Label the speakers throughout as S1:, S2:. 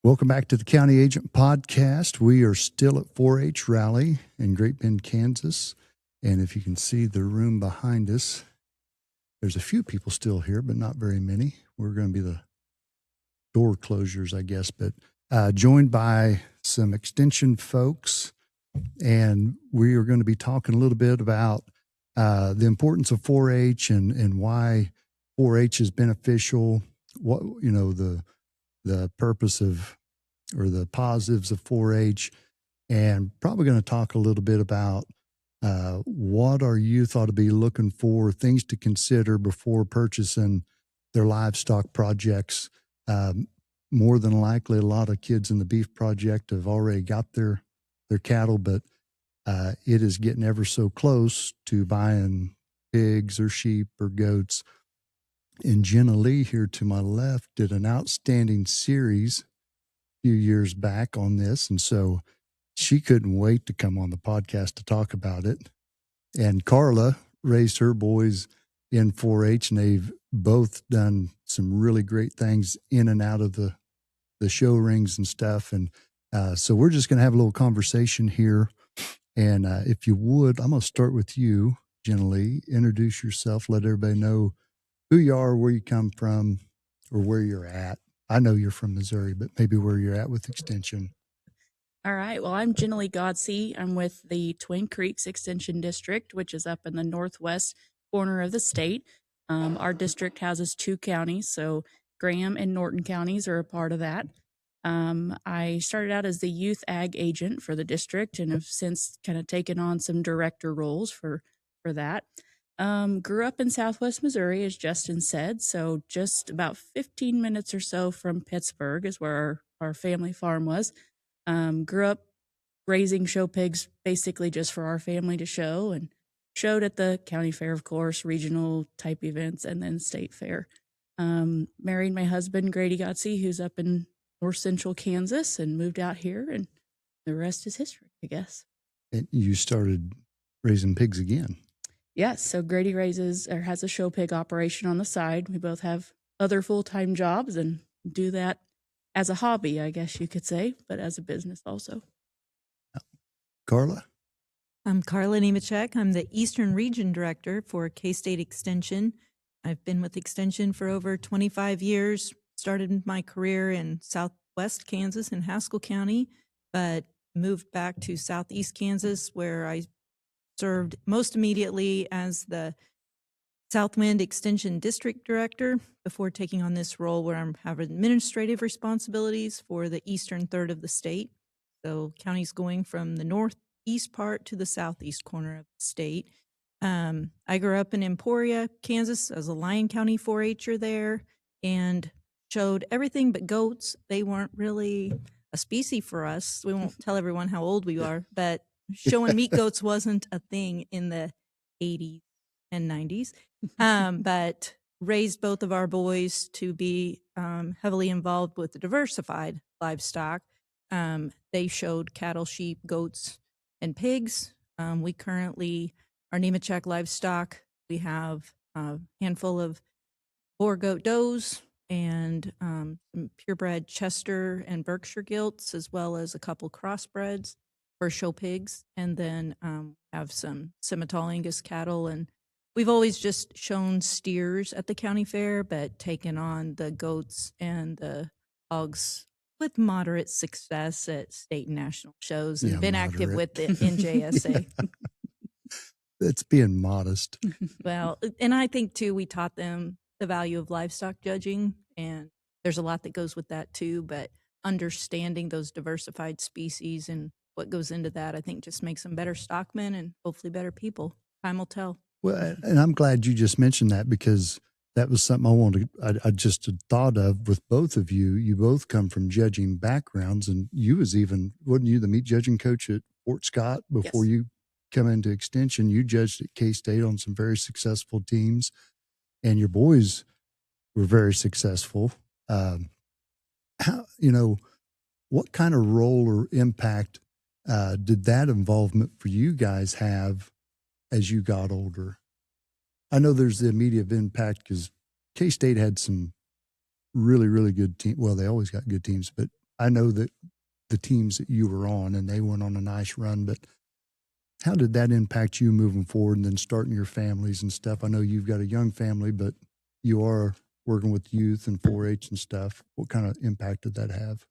S1: Welcome back to the County Agent Podcast. We are still at 4-H Rally in Great Bend, Kansas. And if you can see the room behind us, there's a few people still here, but not very many. We're going to be the door closures, I guess, but joined by some extension folks. And we are going to be talking a little bit about the importance of 4-H and why 4-H is beneficial, what, you know, the purpose of, or the positives of 4-H, and probably going to talk a little bit about what our youth ought to be looking for, things to consider before purchasing their livestock projects. More than likely, a lot of kids in the beef project have already got their cattle, but it is getting ever so close to buying pigs or sheep or goats. And Jenilee here to my left did an outstanding series a few years back on this. And so she couldn't wait to come on the podcast to talk about it. And Carla raised her boys in 4-H, and they've both done some really great things in and out of the show rings and stuff. And so we're just going to have a little conversation here. And if you would, I'm going to start with you, Jenilee. Introduce yourself. Let everybody know who you are, where you come from, or where you're at. I know you're from Missouri, but maybe where you're at with Extension.
S2: All right. Well, I'm Jenilee Godsey. I'm with the Twin Creeks Extension District, which is up in the northwest corner of the state. Our district houses 2 counties, so Graham and Norton counties are a part of that. I started out as the youth ag agent for the district and have since kind of taken on some director roles for that. Grew up in Southwest Missouri, as Justin said, so just about 15 minutes or so from Pittsburgh is where our family farm was. Grew up raising show pigs basically just for our family to show, and showed at the county fair, of course, regional type events, and then state fair. Married my husband, Grady Godsey, who's up in north central Kansas, and moved out here, and the rest is history, I guess.
S1: And you started raising pigs again.
S2: Yes, so Grady raises or has a show pig operation on the side. We both have other full-time jobs and do that as a hobby, I guess you could say, but as a business also.
S1: Carla?
S3: I'm Carla Nemecek. I'm the Eastern Region Director for K-State Extension. I've been with Extension for over 25 years, started my career in southwest Kansas in Haskell County, but moved back to southeast Kansas, where I served most immediately as the Southwind Extension District Director before taking on this role where I have administrative responsibilities for the eastern third of the state. So counties going from the northeast part to the southeast corner of the state. I grew up in Emporia, Kansas, as a Lyon County 4-H'er there, and showed everything but goats. They weren't really a species for us. We won't tell everyone how old we are, but showing meat goats wasn't a thing in the 80s and 90s, but raised both of our boys to be heavily involved with the diversified livestock. They showed cattle, sheep, goats, and pigs. We currently, our Nemecek livestock, we have a handful of boar goat does and some purebred Chester and Berkshire gilts, as well as a couple crossbreds for show pigs, and then have some Simmental Angus cattle. And we've always just shown steers at the county fair, but taken on the goats and the hogs with moderate success at state and national shows, and been active with the NJSA.
S1: That's being modest.
S3: Well, and I think too, we taught them the value of livestock judging, and there's a lot that goes with that too, but understanding those diversified species and what goes into that, I think, just makes them better stockmen and hopefully better people. Time will tell.
S1: Well, and I'm glad you just mentioned that, because that was something I just had thought of with both of you. You both come from judging backgrounds, and wasn't you the meat judging coach at Fort Scott before you come into Extension? You judged at K-State on some very successful teams, and your boys were very successful. What kind of role or impact did that involvement for you guys have as you got older? I know there's the immediate impact because K-State had some really, really good teams. Well, they always got good teams, but I know that the teams that you were on, and they went on a nice run, but how did that impact you moving forward and then starting your families and stuff? I know you've got a young family, but you are working with youth and 4-H and stuff. What kind of impact did that have?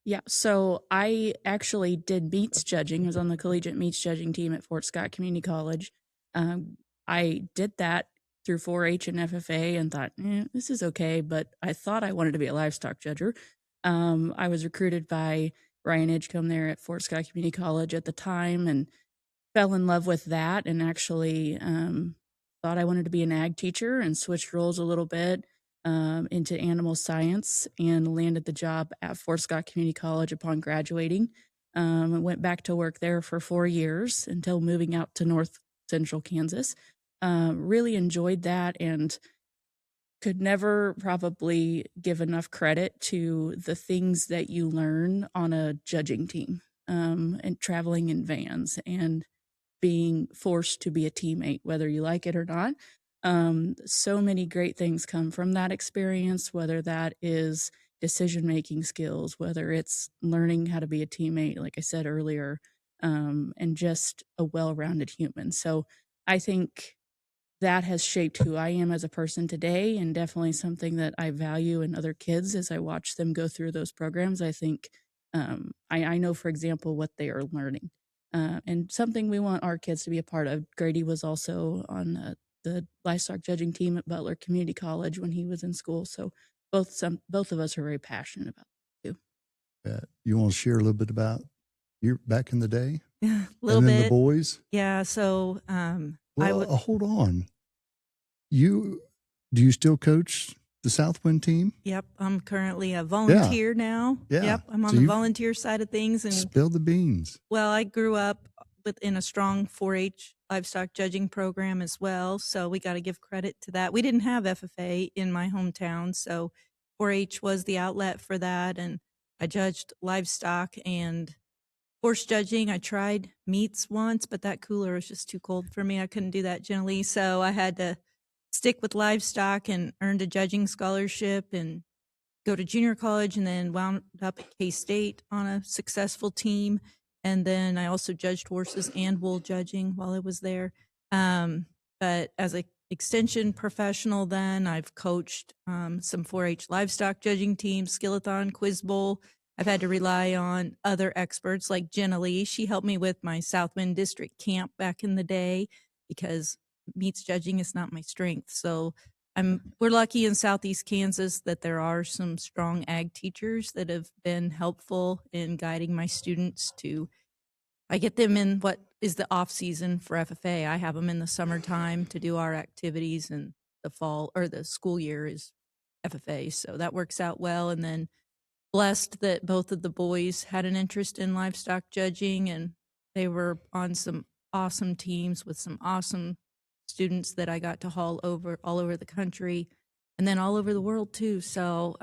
S2: Yeah, so I actually did meets judging. I was on the collegiate meets judging team at Fort Scott Community College. I did that through 4-H and FFA and thought, this is okay, but I thought I wanted to be a livestock judger. I was recruited by Ryan Edgecombe there at Fort Scott Community College at the time and fell in love with that, and actually thought I wanted to be an ag teacher and switched roles a little bit into animal science and landed the job at Fort Scott Community College upon graduating. And went back to work there for 4 years until moving out to North Central Kansas. Really enjoyed that and could never probably give enough credit to the things that you learn on a judging team, and traveling in vans and being forced to be a teammate, whether you like it or not. So many great things come from that experience, whether that is decision-making skills, whether it's learning how to be a teammate, like I said earlier, and just a well-rounded human. So I think that has shaped who I am as a person today, and definitely something that I value in other kids as I watch them go through those programs. I think I know, for example, what they are learning, and something we want our kids to be a part of. Grady was also on the livestock judging team at Butler Community College when he was in school, so both of us are very passionate about it too.
S1: You want to share a little bit about your back in the day?
S3: Yeah, a little
S1: and then
S3: bit.
S1: the boys?
S3: Yeah, so
S1: Hold on. Do you still coach the Southwind team?
S3: Yep, I'm currently a volunteer now.
S1: Yeah.
S3: Yep, I'm on
S1: So
S3: the
S1: you-
S3: volunteer side of things. And
S1: Spill the beans.
S3: well, I grew up within a strong 4-H livestock judging program as well, so we got to give credit to that. We didn't have FFA in my hometown, so 4-H was the outlet for that, and I judged livestock and horse judging. I tried meats once, but that cooler was just too cold for me. I couldn't do that, Jenilee, so I had to stick with livestock and earned a judging scholarship and go to junior college, and then wound up at K-State on a successful team. And then I also judged horses and wool judging while I was there. But as an extension professional, then I've coached some 4-H livestock judging teams, Skillathon, Quiz Bowl. I've had to rely on other experts like Jenilee. She helped me with my Southwind District camp back in the day because meets judging is not my strength. So we're lucky in Southeast Kansas that there are some strong ag teachers that have been helpful in guiding my students I get them in what is the off season for FFA. I have them in the summertime to do our activities, and the fall or the school year is FFA. So that works out well. And then blessed that both of the boys had an interest in livestock judging, and they were on some awesome teams with some awesome students that I got to haul over all over the country and then all over the world too. So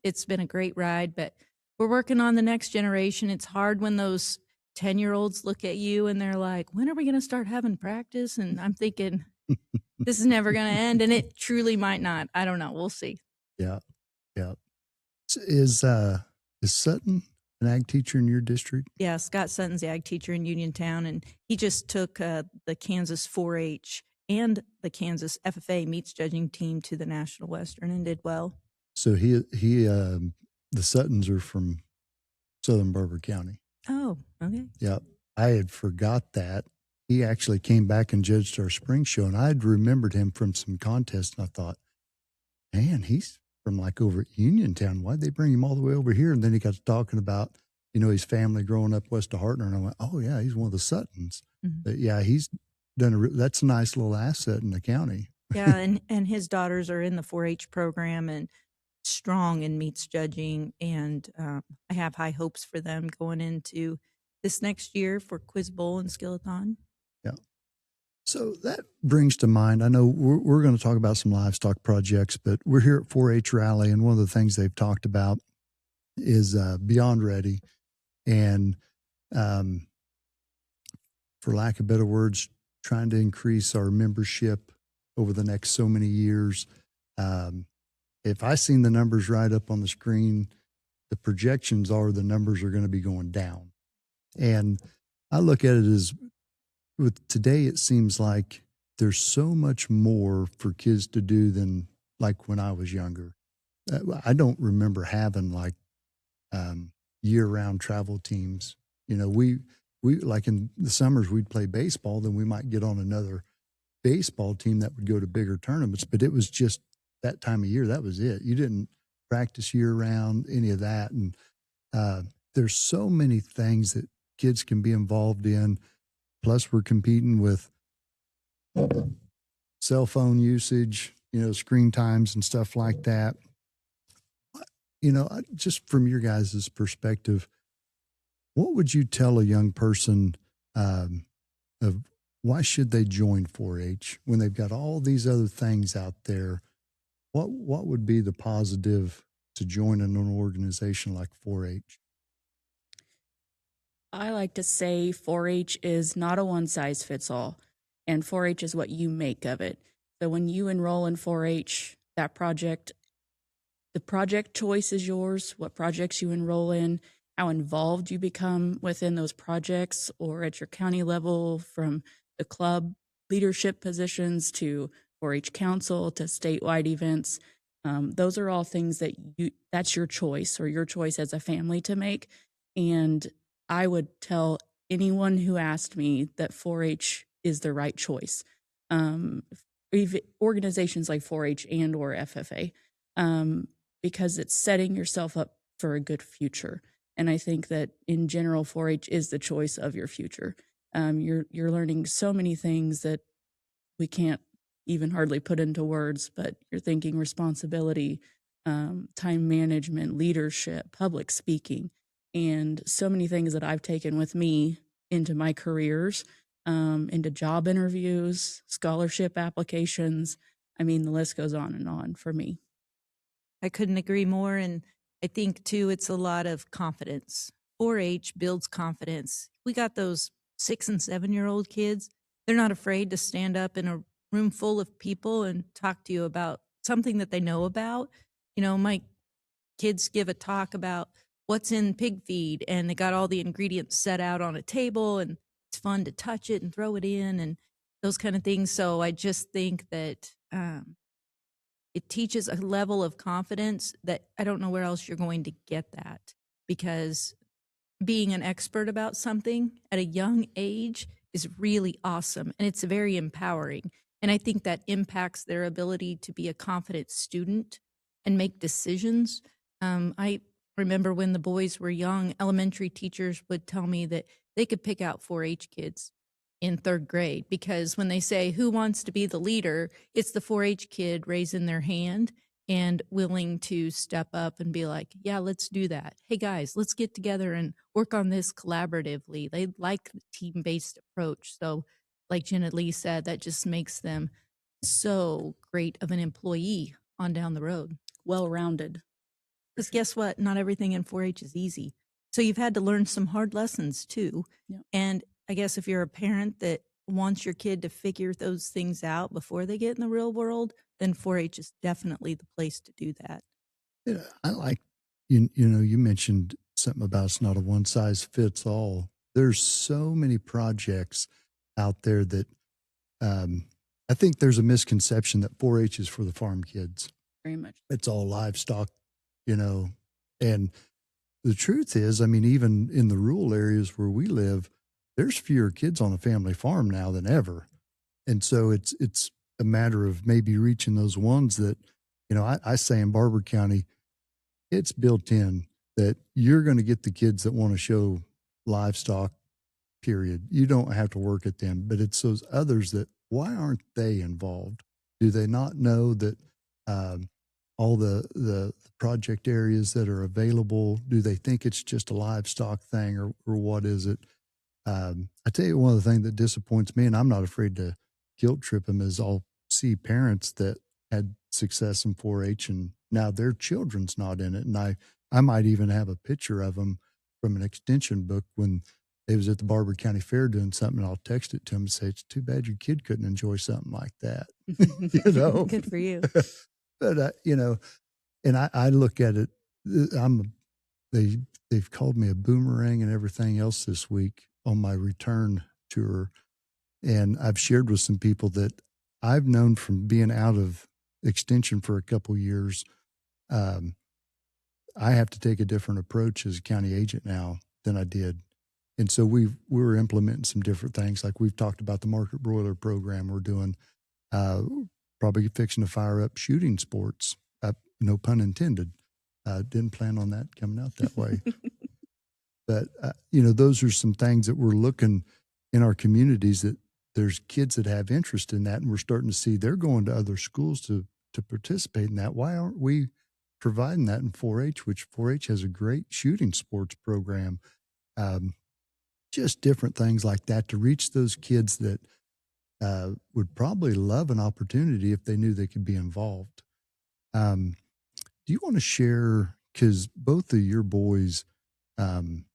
S3: it's been a great ride, but we're working on the next generation. It's hard when those 10-year-olds look at you and they're like, when are we going to start having practice? And I'm thinking, this is never going to end. And it truly might not. I don't know. We'll see.
S1: Yeah. Yeah. Is Sutton an ag teacher in your district?
S3: Yeah, Scott Sutton's the ag teacher in Uniontown, and he just took the Kansas 4-H and the Kansas FFA meets judging team to the National Western and did well.
S1: So the Suttons are from Southern Barber County.
S3: Oh, okay.
S1: Yeah, I had forgot that. He actually came back and judged our spring show, and I had remembered him from some contest, and I thought, man, he's from like over at Uniontown. Why'd they bring him all the way over here? And then he got to talking about, his family growing up west of Hartner, and I went, oh yeah, he's one of the Suttons.
S3: Mm-hmm.
S1: But yeah, he's done that's a nice little asset in the county.
S3: Yeah, and his daughters are in the 4-H program and strong in meets judging, and I have high hopes for them going into this next year for Quiz Bowl and Skillathon.
S1: Yeah. So that brings to mind, I know we're going to talk about some livestock projects, but we're here at 4-H Rally, and one of the things they've talked about is Beyond Ready, and for lack of better words, trying to increase our membership over the next so many years. If I seen the numbers right up on the screen, the projections are the numbers are going to be going down. And I look at it as with today, it seems like there's so much more for kids to do than like when I was younger. I don't remember having like year-round travel teams. We like in the summers we'd play baseball, then we might get on another baseball team that would go to bigger tournaments, but it was just that time of year. That was it. You didn't practice year-round, any of that. And there's so many things that kids can be involved in. Plus, we're competing with cell phone usage, screen times and stuff like that. Just from your guys' perspective, what would you tell a young person of why should they join 4-H when they've got all these other things out there? What would be the positive to join an organization like 4-H?
S2: I like to say 4-H is not a one-size-fits-all, and 4-H is what you make of it. So when you enroll in 4-H, the project choice is yours, what projects you enroll in, how involved you become within those projects or at your county level, from the club leadership positions to 4-H council to statewide events. Those are all things that's your choice or your choice as a family to make. And I would tell anyone who asked me that 4-H is the right choice. Organizations like 4-H and or FFA, because it's setting yourself up for a good future. And I think that in general, 4-H is the choice of your future. You're learning so many things that we can't even hardly put into words, but you're thinking responsibility, time management, leadership, public speaking, and so many things that I've taken with me into my careers, into job interviews, scholarship applications. I mean, the list goes on and on for me.
S3: I couldn't agree more. And I think, too, it's a lot of confidence. 4-H builds confidence. We got those 6- and 7-year-old kids. They're not afraid to stand up in a room full of people and talk to you about something that they know about. My kids give a talk about what's in pig feed, and they got all the ingredients set out on a table, and it's fun to touch it and throw it in and those kind of things. So I just think that it teaches a level of confidence that I don't know where else you're going to get that, because being an expert about something at a young age is really awesome, and it's very empowering. And I think that impacts their ability to be a confident student and make decisions. I remember when the boys were young, elementary teachers would tell me that they could pick out 4-H kids in 3rd grade, because when they say, who wants to be the leader, it's the 4-H kid raising their hand and willing to step up and be like, yeah, let's do that. Hey guys, let's get together and work on this collaboratively. They like the team-based approach. So like Jenilee said, that just makes them so great of an employee on down the road.
S2: Well-rounded.
S3: Because guess what? Not everything in 4-H is easy. So you've had to learn some hard lessons too.
S2: Yep.
S3: And I guess if you're a parent that wants your kid to figure those things out before they get in the real world, then 4-H is definitely the place to do that.
S1: Yeah, I like, you mentioned something about it's not a one size fits all. There's so many projects out there that I think there's a misconception that 4-H is for the farm kids.
S2: Very much.
S1: It's all livestock, and the truth is, I mean, even in the rural areas where we live, there's fewer kids on a family farm now than ever. And so it's a matter of maybe reaching those ones that, I say in Barber County, it's built in that you're going to get the kids that want to show livestock, period. You don't have to work at them, but it's those others that, why aren't they involved? Do they not know that all the project areas that are available, do they think it's just a livestock thing or what is it? I tell you, one of the things that disappoints me, and I'm not afraid to guilt trip them, is I'll see parents that had success in 4-H and now their children's not in it. And I might even have a picture of them from an extension book when they was at the Barber County Fair doing something, and I'll text it to them and say, it's too bad your kid couldn't enjoy something like that.
S3: Good for you.
S1: But, and I look at it, I'm they've called me a boomerang and everything else this week on my return tour. And I've shared with some people that I've known from being out of extension for a couple years. I have to take a different approach as a county agent now than I did. And so we're implementing some different things. Like we've talked about the market broiler program we're doing, probably fixing to fire up shooting sports, no pun intended. Didn't plan on that coming out that way. But, those are some things that we're looking in our communities that there's kids that have interest in that. And we're starting to see they're going to other schools to participate in that. Why aren't we providing that in 4-H, which 4-H has a great shooting sports program? Just different things like that to reach those kids that would probably love an opportunity if they knew they could be involved. Do you want to share, because both of your boys, I've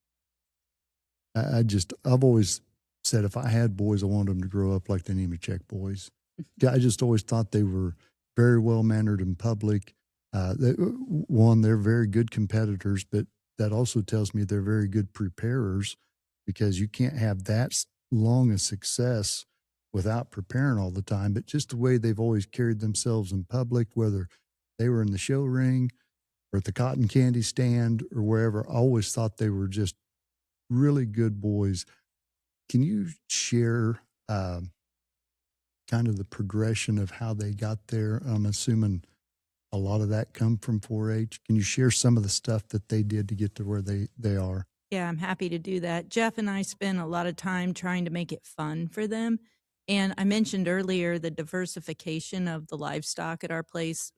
S1: always said if I had boys, I wanted them to grow up like the Nemecek boys. I just always thought they were very well-mannered in public. They're very good competitors, but that also tells me they're very good preparers, because you can't have that long a success without preparing all the time. But just the way they've always carried themselves in public, whether they were in the show ring or at the cotton candy stand or wherever, I always thought they were just really good boys. Can you share kind of the progression of how they got there? I'm assuming a lot of that come from 4-H. Can you share some of the stuff that they did to get to where they are?
S3: Yeah, I'm happy to do that. Jeff and I spent a lot of time trying to make it fun for them. And I mentioned earlier the diversification of the livestock at our place.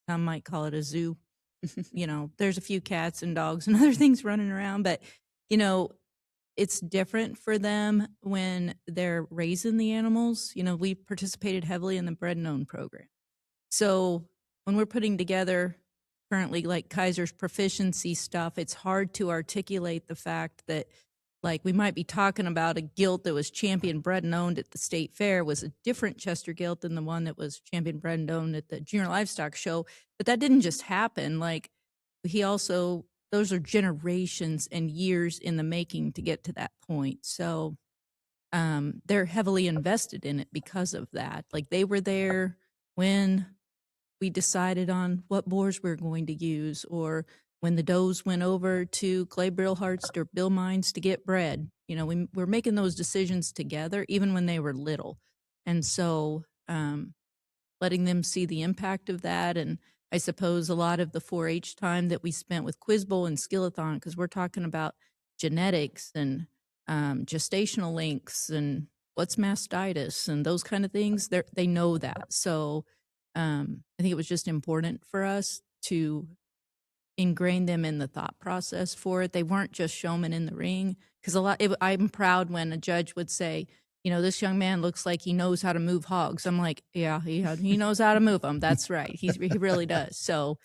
S3: Some might call it a zoo. There's a few cats and dogs and other things running around, but, it's different for them when they're raising the animals. We participated heavily in the bred and own program. So when we're putting together currently like Kaiser's proficiency stuff, it's hard to articulate the fact that like we might be talking about a gilt that was champion bred and owned at the state fair was a different Chester gilt than the one that was champion bred and owned at the junior livestock show. But that didn't just happen. Like those are generations and years in the making to get to that point. So they're heavily invested in it because of that. Like they were there when we decided on what boars we were going to use, or when the does went over to Clay Brillhartz or Bill Mines to get bred. We're making those decisions together, even when they were little. And so letting them see the impact of that. And I suppose a lot of the 4-H time that we spent with Quiz Bowl and Skillathon, because we're talking about genetics and gestational links and what's mastitis and those kind of things, they know that. So I think it was just important for us to ingrain them in the thought process for it. They weren't just showmen in the ring, because I'm proud when a judge would say, this young man looks like he knows how to move hogs. I'm like, yeah, he knows how to move them. That's right. He really does. So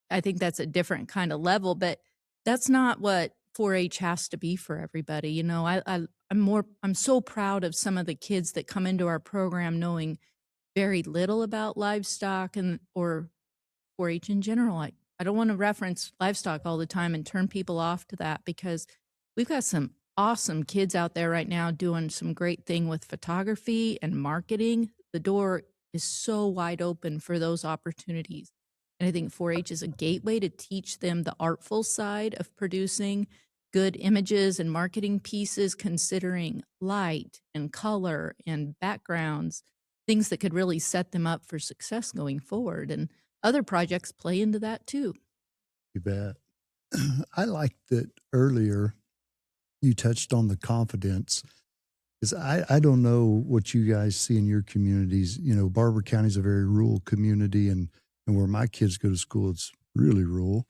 S3: I think that's a different kind of level, but that's not what 4-H has to be for everybody. I'm so proud of some of the kids that come into our program knowing very little about livestock or 4-H in general. I don't want to reference livestock all the time and turn people off to that, because we've got some awesome kids out there right now doing some great thing with photography and marketing. The door is so wide open for those opportunities. And I think 4-H is a gateway to teach them the artful side of producing good images and marketing pieces, considering light and color and backgrounds, things that could really set them up for success going forward. And other projects play into that too.
S1: You bet. I like that earlier you touched on the confidence, because I don't know what you guys see in your communities. Barber County is a very rural community, and where my kids go to school, it's really rural.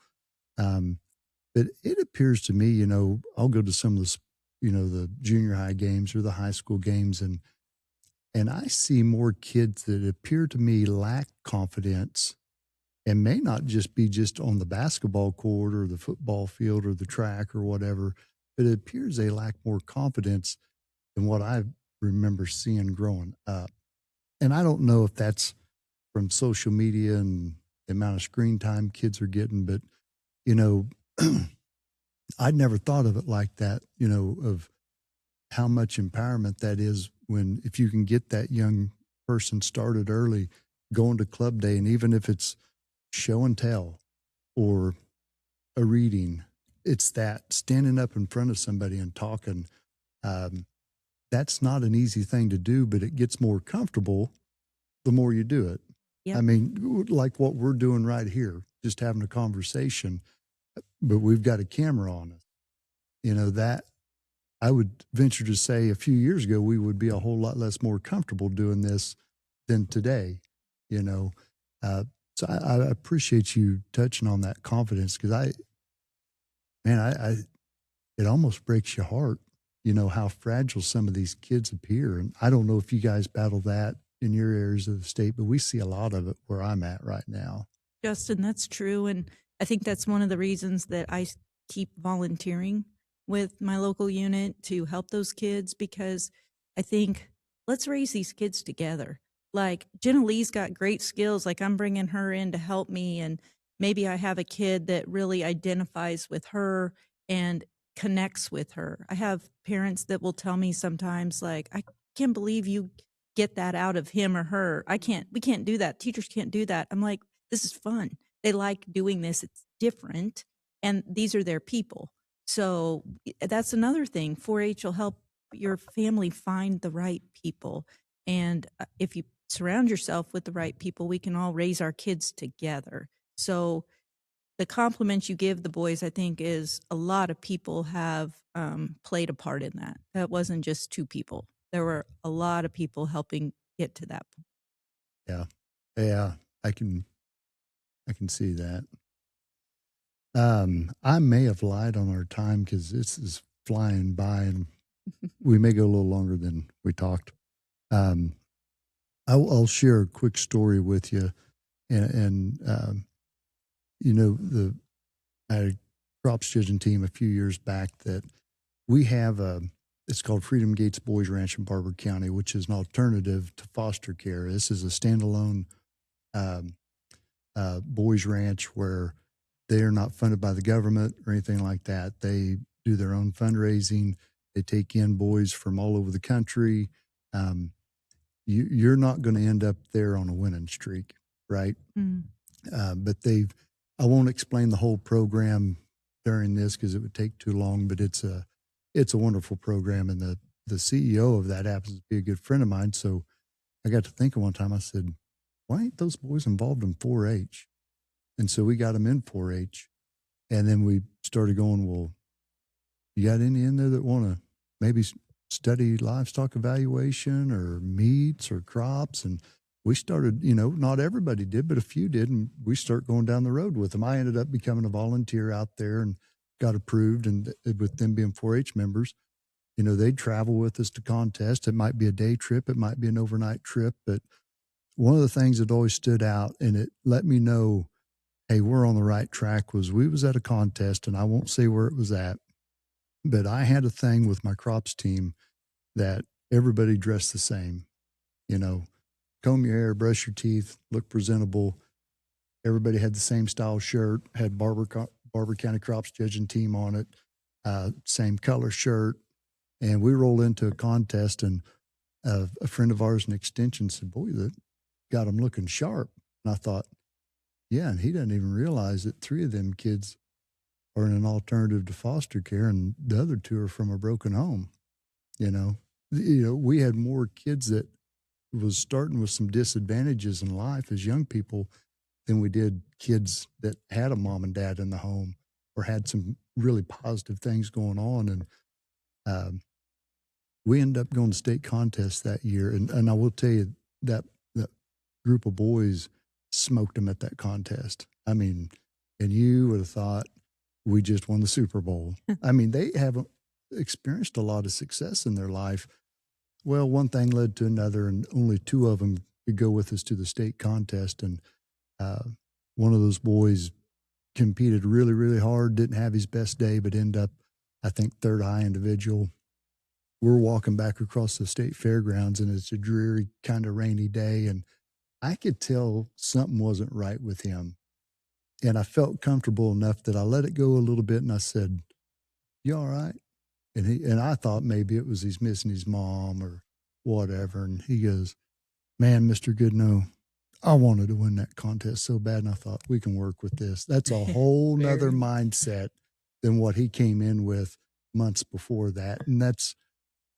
S1: But it appears to me, I'll go to some of the, the junior high games or the high school games, and I see more kids that appear to me lack confidence, and may not just be just on the basketball court or the football field or the track or whatever, but it appears they lack more confidence than what I remember seeing growing up. And I don't know if that's from social media and the amount of screen time kids are getting, but, I'd never thought of it like that, you know, of how much empowerment that is when, if you can get that young person started early, going to club day, and even if it's show and tell or a reading, it's that standing up in front of somebody and talking. That's not an easy thing to do, but it gets more comfortable the more you do it.
S3: Yep.
S1: I mean, like what we're doing right here, just having a conversation, but we've got a camera on us. You know, that I would venture to say a few years ago, we would be a whole lot less more comfortable doing this than today, you know. So I appreciate you touching on that confidence, because it almost breaks your heart, you know, how fragile some of these kids appear. And I don't know if you guys battle that in your areas of the state, but we see a lot of it where I'm at right now.
S3: Justin, that's true. And I think that's one of the reasons that I keep volunteering with my local unit to help those kids, because I think let's raise these kids together. Like Jenilee's got great skills. Like I'm bringing her in to help me. And maybe I have a kid that really identifies with her and connects with her. I have parents that will tell me sometimes, like, I can't believe you get that out of him or her. We can't do that. Teachers can't do that. I'm like, this is fun. They like doing this. It's different. And these are their people. So that's another thing. 4-H will help your family find the right people. And if you surround yourself with the right people, we can all raise our kids together. So the compliment you give the boys, I think, is a lot of people have played a part in that. That wasn't just 2 people. There were a lot of people helping get to that point.
S1: Yeah. Yeah. I can see that. I may have lied on our time because this is flying by and we may go a little longer than we talked. I'll share a quick story with you. And you know, I had a crops judging team a few years back that we have it's called Freedom Gates Boys Ranch in Barber County, which is an alternative to foster care. This is a standalone boys ranch where they are not funded by the government or anything like that. They do their own fundraising. They take in boys from all over the country. You're not going to end up there on a winning streak, right?
S3: Mm.
S1: But I won't explain the whole program during this because it would take too long, but it's a wonderful program. And the CEO of that happens to be a good friend of mine. So I got to thinking one time, I said, why ain't those boys involved in 4-H? And so we got them in 4-H. And then we started going, well, you got any in there that want to maybe study livestock evaluation or meats or crops? And we started, you know, not everybody did, but a few did. And we start going down the road with them. I ended up becoming a volunteer out there and got approved. And with them being 4-H members, you know, they'd travel with us to contests. It might be a day trip. It might be an overnight trip. But one of the things that always stood out and it let me know, hey, we're on the right track, was we was at a contest, and I won't say where it was at, but I had a thing with my crops team that everybody dressed the same, you know, comb your hair, brush your teeth, look presentable. Everybody had the same style shirt, had Barber County Crops Judging Team on it, same color shirt. And we rolled into a contest, and a friend of ours in Extension said, boy, that got them looking sharp. And I thought, yeah, and he doesn't even realize that 3 of them kids are in an alternative to foster care, and the other 2 are from a broken home. You know, we had more kids that was starting with some disadvantages in life as young people than we did kids that had a mom and dad in the home or had some really positive things going on. And we ended up going to state contests that year. And I will tell you that group of boys smoked them at that contest. I mean, and you would have thought we just won the Super Bowl. I mean, they haven't experienced a lot of success in their life. Well, one thing led to another, and only 2 of them could go with us to the state contest. And one of those boys competed really, really hard, didn't have his best day, but ended up, I think, 3rd high individual. We're walking back across the state fairgrounds, and it's a dreary, kind of rainy day, and I could tell something wasn't right with him. And I felt comfortable enough that I let it go a little bit, and I said, "You all right?" And I thought maybe it was he's missing his mom or whatever. And he goes, "Man, Mr. Goodno, I wanted to win that contest so bad." And I thought, we can work with this. That's a whole nother mindset than what he came in with months before that. And that's,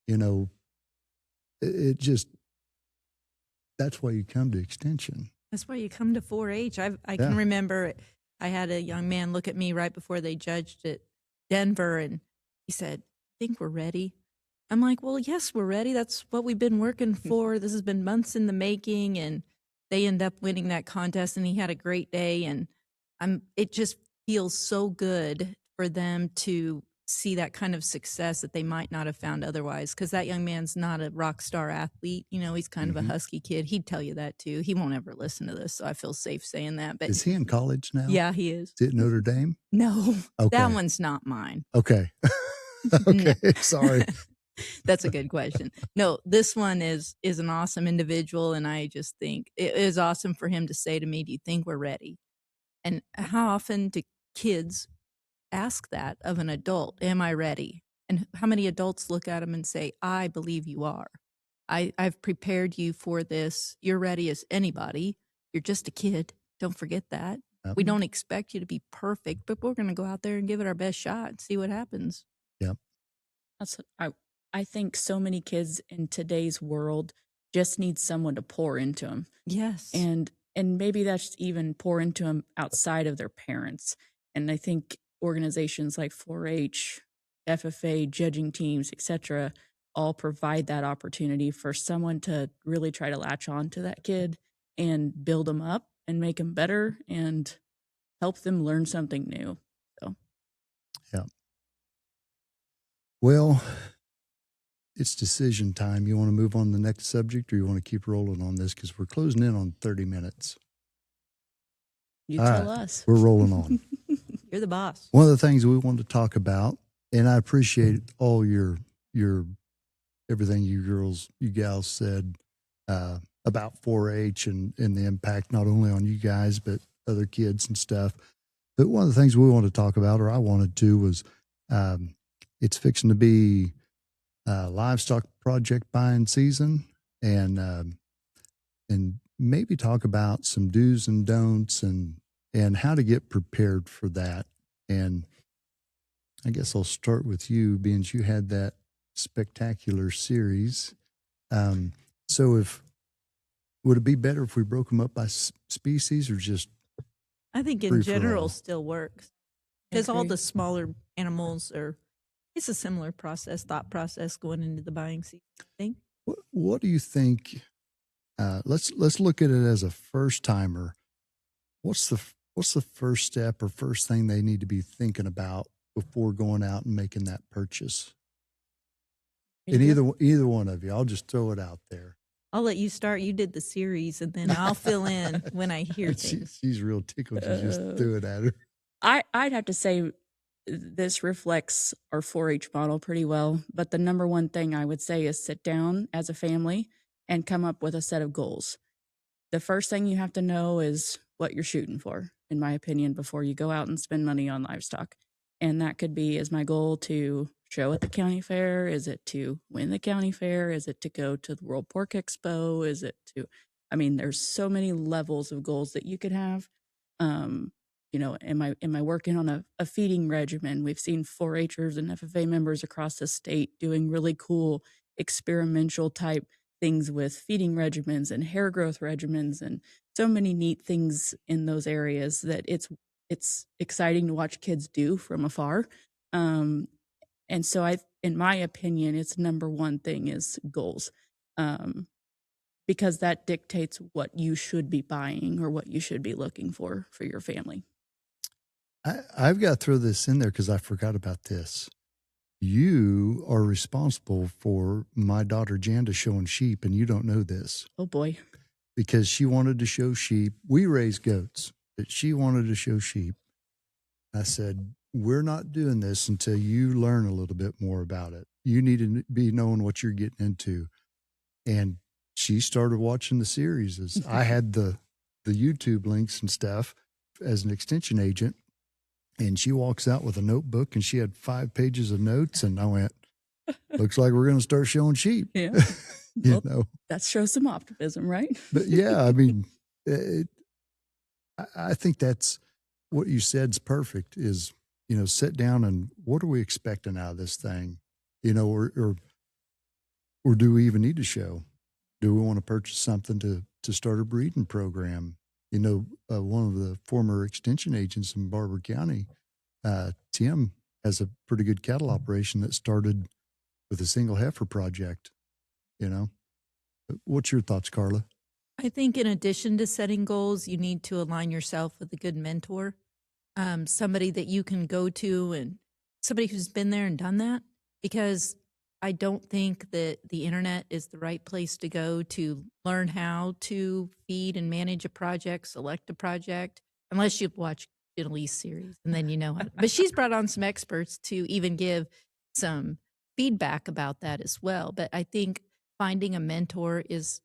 S1: it just, that's why you come to Extension.
S3: That's why you come to 4-H. I can remember I had a young man look at me right before they judged at Denver, and he said, "I think we're ready." I'm like, "Well, yes, we're ready. That's what we've been working for. This has been months in the making." And they end up winning that contest, and he had a great day. And it just feels so good for them to see that kind of success that they might not have found otherwise. Because that young man's not a rock star athlete. He's kind of a husky kid. He'd tell you that too. He won't ever listen to this, so I feel safe saying that. But
S1: is he in college now?
S3: Yeah, he is.
S1: Is it Notre Dame?
S3: No,
S1: Okay.
S3: that one's not mine.
S1: Okay. Okay.
S3: No.
S1: Sorry.
S3: That's a good question. No, this one is an awesome individual, and I just think it is awesome for him to say to me, "Do you think we're ready?" And how often do kids ask that of an adult? Am I ready? And how many adults look at him and say, "I believe you are. I've prepared you for this. You're ready as anybody. You're just a kid. Don't forget that.
S1: Yep.
S3: We don't expect you to be perfect, but we're going to go out there and give it our best shot and see what happens."
S1: Yep.
S2: That's I think so many kids in today's world just need someone to pour into them.
S3: Yes.
S2: And maybe that's even pour into them outside of their parents. And I think organizations like 4-H, FFA, judging teams, etc., all provide that opportunity for someone to really try to latch on to that kid and build them up and make them better and help them learn something new. So,
S1: yeah. Well, it's decision time. You want to move on to the next subject, or you want to keep rolling on this? Because we're closing in on 30 minutes.
S2: You tell us.
S1: We're rolling on.
S3: You're the boss.
S1: One of the things we wanted to talk about, and I appreciate all your everything you gals said about 4-H and the impact not only on you guys but other kids and stuff. But one of the things we wanted to talk about, or I wanted to, was it's fixing to be livestock project buying season, and maybe talk about some do's and don'ts and how to get prepared for that. And I guess I'll start with you, being you had that spectacular series. So would it be better if we broke them up by species, or just?
S3: I think in general still works, because all the smaller animals it's a similar thought process going into the buying season, I think.
S1: What do you think? Let's look at it as a first timer. What's the first step or first thing they need to be thinking about before going out and making that purchase? And either one of you, I'll just throw it out there.
S3: I'll let you start. You did the series, and then I'll fill in when I hear things.
S1: She's real tickled. You just threw it at her.
S2: I'd have to say this reflects our 4-H model pretty well. But the number one thing I would say is sit down as a family and come up with a set of goals. The first thing you have to know is what you're shooting for, in my opinion, before you go out and spend money on livestock. And that could be, is my goal to show at the county fair? Is it to win the county fair? Is it to go to the World Pork Expo? Is it to, there's so many levels of goals that you could have. Am I working on a feeding regimen? We've seen 4-Hers and FFA members across the state doing really cool experimental type things with feeding regimens and hair growth regimens, and so many neat things in those areas that it's exciting to watch kids do from afar. And so in my opinion, it's number one thing is goals, because that dictates what you should be buying or what you should be looking for your family.
S1: I've got to throw this in there because I forgot about this. You are responsible for my daughter Janda showing sheep, and you don't know this.
S2: Oh, boy.
S1: Because she wanted to show sheep. We raise goats, but she wanted to show sheep. I said, we're not doing this until you learn a little bit more about it. You need to be knowing what you're getting into. And she started watching the series. I had the YouTube links and stuff. as an extension agent, and she walks out with a notebook, and she had 5 pages of notes, and I went, looks like we're going to start showing sheep.
S2: Yeah.
S1: You
S2: Well,
S1: know,
S2: that shows some optimism, right?
S1: but yeah, I mean, I think that's what you said's perfect is, sit down and what are we expecting out of this thing? Or do we even need to show? Do we want to purchase something to start a breeding program? One of the former extension agents in Barber County, Tim, has a pretty good cattle operation that started with a single heifer project. What's your thoughts, Carla?
S3: I think in addition to setting goals, you need to align yourself with a good mentor, somebody that you can go to and somebody who's been there and done that, because I don't think that the internet is the right place to go to learn how to feed and manage a project, select a project, unless you've watched Jenelee's series and then you know how. But she's brought on some experts to even give some feedback about that as well. But I think finding a mentor is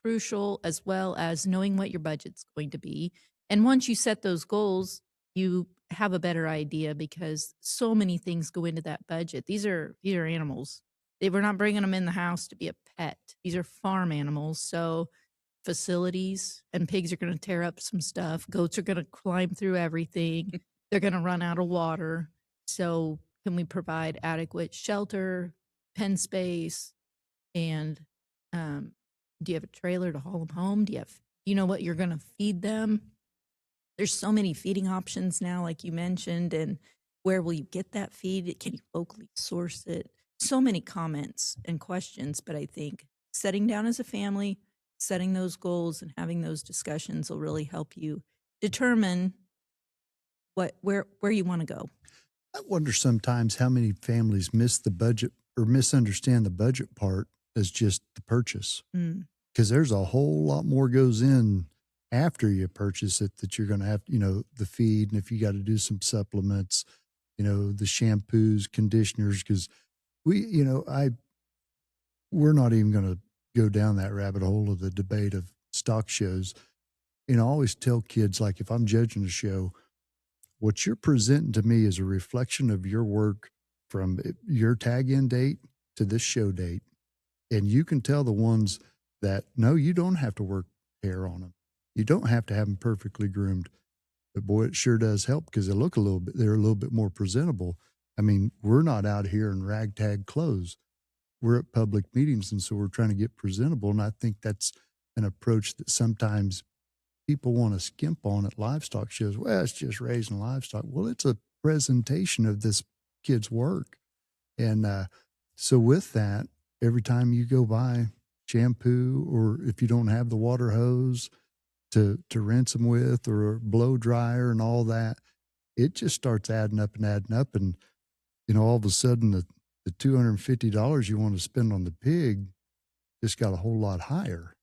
S3: crucial, as well as knowing what your budget's going to be. And once you set those goals, you have a better idea because so many things go into that budget. These are animals. We're not bringing them in the house to be a pet. These are farm animals. So facilities, and pigs are going to tear up some stuff. Goats are going to climb through everything. They're going to run out of water. So can we provide adequate shelter, pen space, and do you have a trailer to haul them home? Do you know what you're going to feed them? There's so many feeding options now, like you mentioned, and where will you get that feed? Can you locally source it? So many comments and questions, but I think setting down as a family, setting those goals and having those discussions will really help you determine where you want to go.
S1: I wonder sometimes how many families miss the budget or misunderstand the budget part as just the purchase. Because there's a whole lot more goes in after you purchase it that you're going to have, the feed. And if you got to do some supplements, the shampoos, conditioners, because we're not even going to go down that rabbit hole of the debate of stock shows. I always tell kids, like, if I'm judging a show, what you're presenting to me is a reflection of your work from your tag-in date to this show date. And you can tell the ones that, no, you don't have to work hair on them. You don't have to have them perfectly groomed. But boy, it sure does help because they're a little bit more presentable. I mean, we're not out here in ragtag clothes. We're at public meetings, and so we're trying to get presentable. And I think that's an approach that sometimes people want to skimp on at livestock shows. Well, it's just raising livestock. Well, it's a presentation of this kid's work. And so with that, every time you go by shampoo, or if you don't have the water hose to rinse them with, or a blow dryer and all that, it just starts adding up. And, all of a sudden the $250 you want to spend on the pig just got a whole lot higher.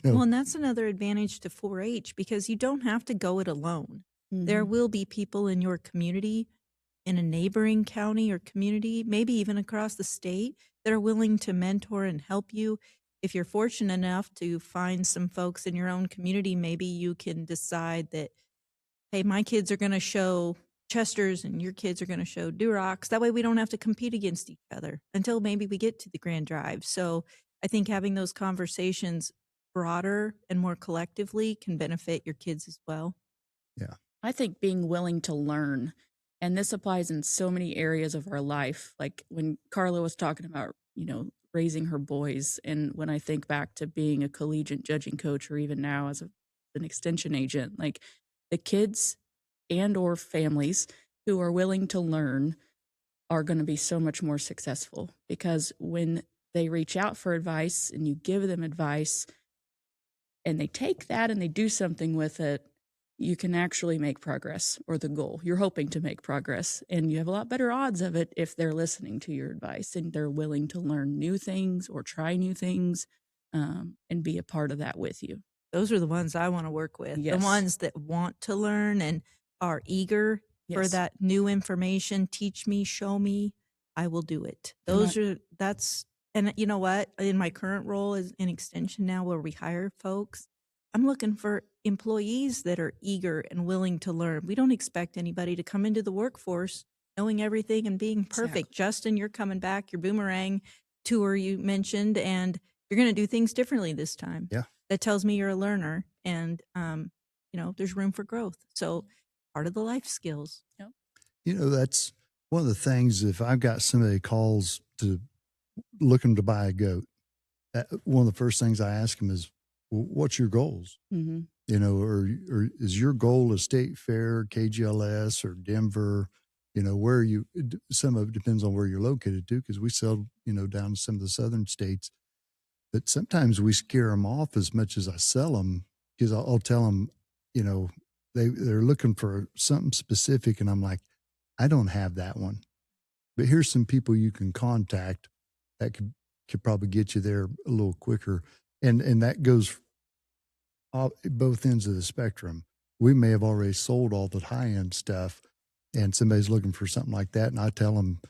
S3: Well, and that's another advantage to 4-H because you don't have to go it alone. There will be people in your community, in a neighboring county or community, maybe even across the state, that are willing to mentor and help you. If you're fortunate enough to find some folks in your own community, maybe you can decide that, hey, my kids are going to show Chesters and your kids are going to show Durocs. That way we don't have to compete against each other until maybe we get to the Grand Drive. So I think having those conversations broader and more collectively can benefit your kids as well.
S1: Yeah.
S2: I think being willing to learn, and this applies in so many areas of our life. Like when Carla was talking about, raising her boys. And when I think back to being a collegiate judging coach, or even now as an extension agent, like the kids and or families who are willing to learn are going to be so much more successful, because when they reach out for advice and you give them advice and they take that and they do something with it, you can actually make progress, or the goal. You're hoping to make progress, and you have a lot better odds of it if they're listening to your advice and they're willing to learn new things or try new things, and be a part of that with you.
S3: Those are the ones I want to work with.
S2: Yes.
S3: The ones that want to learn and are eager for that new information. Teach me, show me, I will do it. And you know what? In my current role as in extension now, where we hire folks, I'm looking for employees that are eager and willing to learn. We don't expect anybody to come into the workforce knowing everything and being perfect.
S2: Exactly.
S3: Justin, you're coming back, your boomerang tour you mentioned, and you're going to do things differently this time.
S1: Yeah.
S3: That tells me you're a learner, and there's room for growth. So part of the life skills.
S1: That's one of the things. If I've got somebody calls to looking to buy a goat, one of the first things I ask them is, well, what's your goals?
S2: Mm-hmm.
S1: Or is your goal a state fair, KGLS, or Denver? Where you, some of it depends on where you're located too, because we sell, down to some of the southern states. But sometimes we scare them off as much as I sell them, because I'll tell them, they're looking for something specific. And I'm like, I don't have that one, but here's some people you can contact that could probably get you there a little quicker. And that goes both ends of the spectrum. We may have already sold all the high end stuff, and somebody's looking for something like that. And I tell them,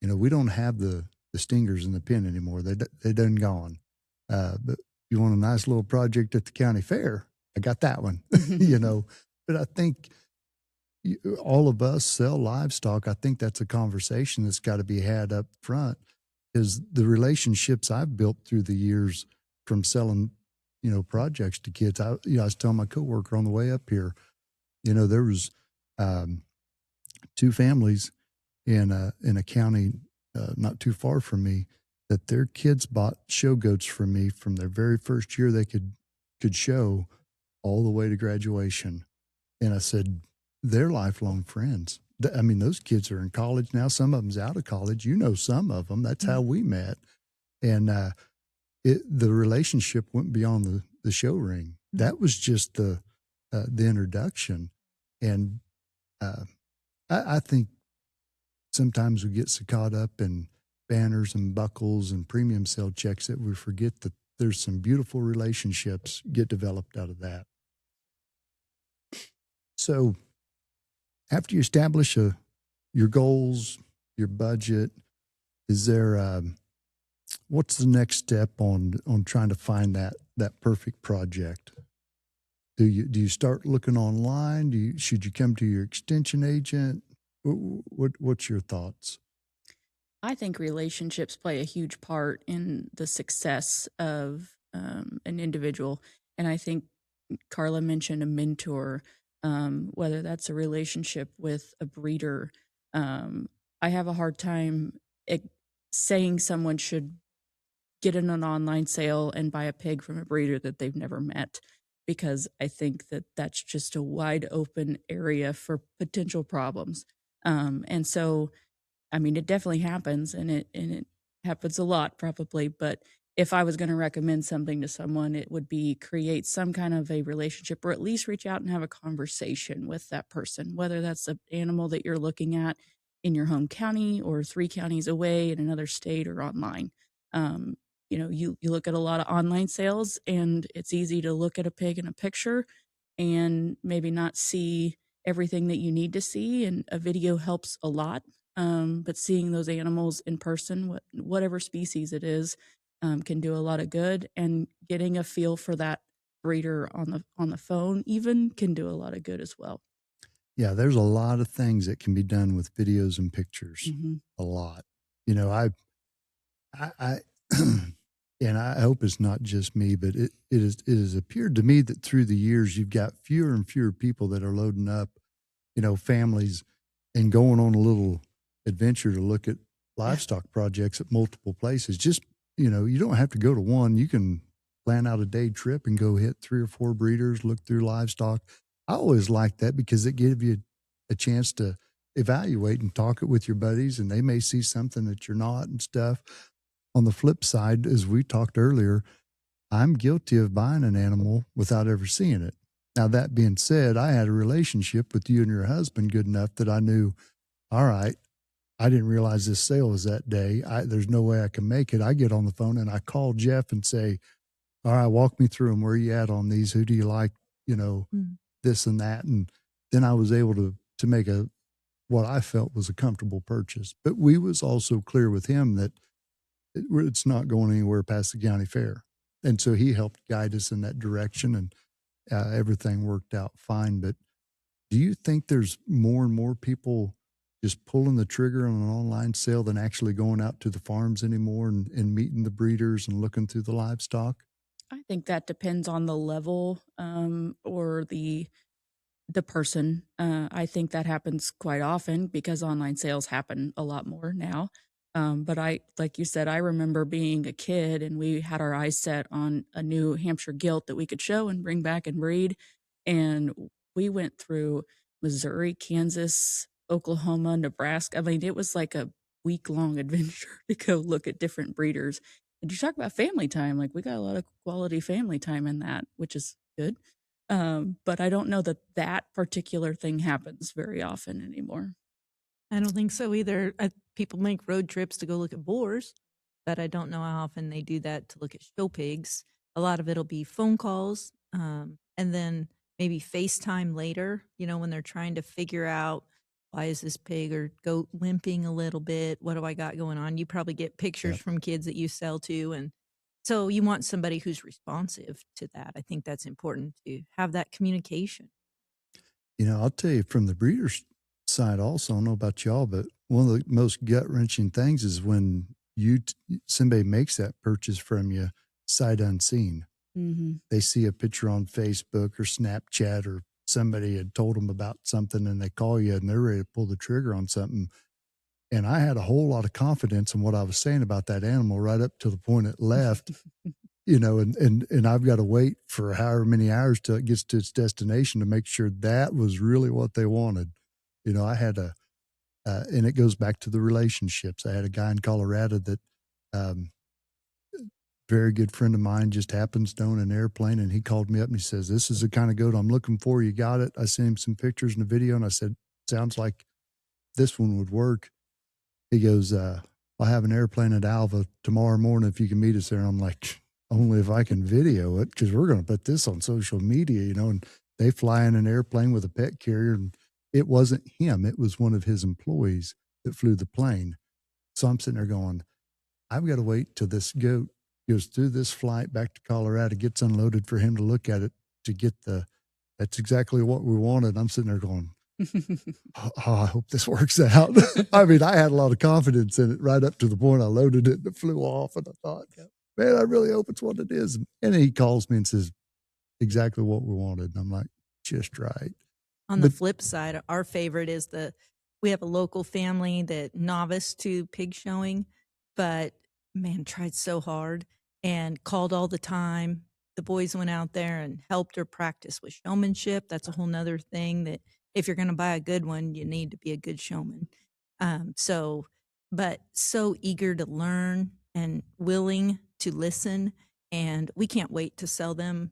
S1: we don't have the stingers in the pen anymore. They done gone. But you want a nice little project at the county fair, I got that one, But I think all of us sell livestock. I think that's a conversation that's got to be had up front, because the relationships I've built through the years from selling, projects to kids. I was telling my coworker on the way up here, there was two families in a county not too far from me, that their kids bought show goats from me from their very first year they could show all the way to graduation. And I said, they're lifelong friends. I mean, those kids are in college now. Some of them's out of college. Some of them. That's how we met. And the relationship went beyond the show ring. That was just the introduction. And I think sometimes we get so caught up in banners and buckles and premium sale checks that we forget that there's some beautiful relationships get developed out of that. So after you establish your goals, your budget, is there what's the next step on trying to find that perfect project? Do you start looking online? Should you come to your extension agent? What's your thoughts?
S2: I think relationships play a huge part in the success of an individual. And I think Carla mentioned a mentor, whether that's a relationship with a breeder. I have a hard time saying someone should get in an online sale and buy a pig from a breeder that they've never met, because I think that that's just a wide open area for potential problems. And so, I mean, it definitely happens, and it happens a lot probably. But if I was going to recommend something to someone, it would be create some kind of a relationship, or at least reach out and have a conversation with that person, whether that's an animal that you're looking at in your home county or 3 counties away in another state or online. You look at a lot of online sales, and it's easy to look at a pig in a picture and maybe not see everything that you need to see. And a video helps a lot. But seeing those animals in person, whatever species it is, can do a lot of good. And getting a feel for that breeder on the phone even can do a lot of good as well.
S1: Yeah, there's a lot of things that can be done with videos and pictures.
S2: Mm-hmm.
S1: A lot. I and I hope it's not just me, but it has appeared to me that through the years you've got fewer and fewer people that are loading up, families and going on a little adventure to look at livestock projects at multiple places. Just, you don't have to go to one. You can plan out a day trip and go hit 3 or 4 breeders, look through livestock. I always like that because it gives you a chance to evaluate and talk it with your buddies, and they may see something that you're not and stuff. On the flip side, as we talked earlier, I'm guilty of buying an animal without ever seeing it. Now, that being said, I had a relationship with you and your husband good enough that I knew, all right, I didn't realize this sale was that day. There's no way I can make it. I get on the phone and I call Jeff and say, all right, walk me through them. Where are you at on these? Who do you like? This and that. And then I was able to make what I felt was a comfortable purchase. But we was also clear with him that it's not going anywhere past the county fair. And so he helped guide us in that direction. everything worked out fine. But do you think there's more and more people just pulling the trigger on an online sale than actually going out to the farms anymore and meeting the breeders and looking through the livestock?
S2: I think that depends on the level or the person. I think that happens quite often because online sales happen a lot more now. But like you said, I remember being a kid and we had our eyes set on a new Hampshire gilt that we could show and bring back and breed. And we went through Missouri, Kansas, Oklahoma, Nebraska. I mean, it was like a week-long adventure to go look at different breeders. And you talk about family time, like we got a lot of quality family time in that, which is good. But I don't know that that particular thing happens very often anymore.
S3: I don't think so either. People make road trips to go look at boars, but I don't know how often they do that to look at show pigs. A lot of it'll be phone calls, and then maybe FaceTime later, when they're trying to figure out why is this pig or goat limping a little bit? What do I got going on? You probably get pictures
S1: Yep.
S3: from kids that you sell to. And so you want somebody who's responsive to that. I think that's important to have that communication.
S1: I'll tell you from the breeder's side also, I don't know about y'all, but one of the most gut-wrenching things is when somebody makes that purchase from you sight unseen.
S2: Mm-hmm.
S1: They see a picture on Facebook or Snapchat or somebody had told them about something and they call you and they're ready to pull the trigger on something. And I had a whole lot of confidence in what I was saying about that animal right up to the point it left, and I've got to wait for however many hours till it gets to its destination to make sure that was really what they wanted. I had and it goes back to the relationships. I had a guy in Colorado that, very good friend of mine, just happens to own an airplane. And he called me up and he says, "This is the kind of goat I'm looking for. You got it?" I sent him some pictures and a video and I said, "Sounds like this one would work." He goes, "I'll have an airplane at Alva tomorrow morning if you can meet us there." And I'm like, "Only if I can video it, because we're going to put this on social media," and they fly in an airplane with a pet carrier. And it wasn't him. It was one of his employees that flew the plane. So I'm sitting there going, I've got to wait till this goat goes through this flight back to Colorado, gets unloaded for him to look at it to get that's exactly what we wanted. I'm sitting there going, oh, I hope this works out. I mean, I had a lot of confidence in it right up to the point I loaded it and it flew off. And I thought, man, I really hope it's what it is. And he calls me and says, exactly what we wanted. And I'm like, just right.
S3: On the flip side, our favorite is we have a local family that novice to pig showing, but man, tried so hard and called all the time. The boys went out there and helped her practice with showmanship. That's a whole nother thing that if you're going to buy a good one, you need to be a good showman. But so eager to learn and willing to listen. And we can't wait to sell them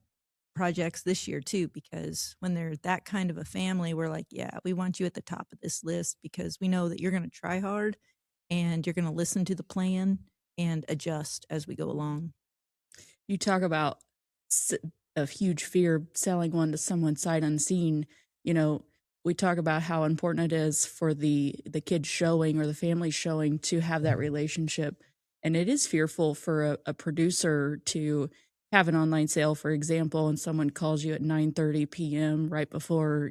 S3: projects this year too, because when they're that kind of a family, we're like, yeah, we want you at the top of this list because we know that you're going to try hard and you're going to listen to the plan and adjust as we go along.
S2: You talk about a huge fear selling one to someone sight unseen. We talk about how important it is for the kid showing or the family showing to have that relationship. And it is fearful for a producer to have an online sale, for example, and someone calls you at 9:30 p.m. right before,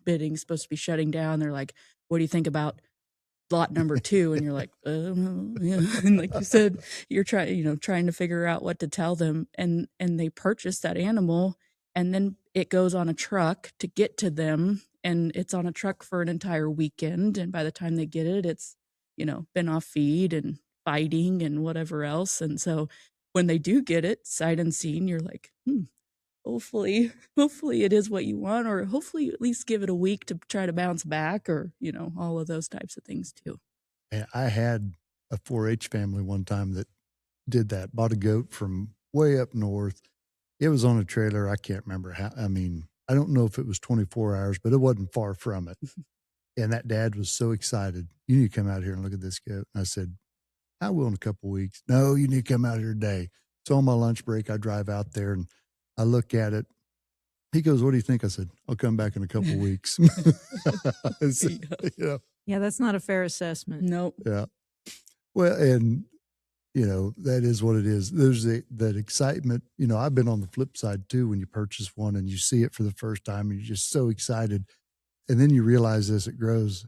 S2: bidding's supposed to be shutting down. They're like, "What do you think about lot number 2?" And you're like, yeah. And like you said, you're trying to figure out what to tell them. And they purchase that animal and then it goes on a truck to get to them. And it's on a truck for an entire weekend. And by the time they get it, it's, been off feed and fighting and whatever else. And so when they do get it sight unseen, you're like, hopefully it is what you want, or hopefully you at least give it a week to try to bounce back, or, all of those types of things too.
S1: And I had a 4-H family one time that did that, bought a goat from way up north. It was on a trailer. I can't remember how. I mean, I don't know if it was 24 hours, but it wasn't far from it. And that dad was so excited. "You need to come out here and look at this goat." And I said, "I will in a couple of weeks." "No, you need to come out here today." So on my lunch break, I drive out there and I look at it. He goes, "What do you think?" I said, "I'll come back in a couple of weeks."
S3: Yeah, that's not a fair assessment.
S2: Nope.
S1: Yeah. Well, and that is what it is. There's that excitement. I've been on the flip side too, when you purchase one and you see it for the first time and you're just so excited. And then you realize as it grows,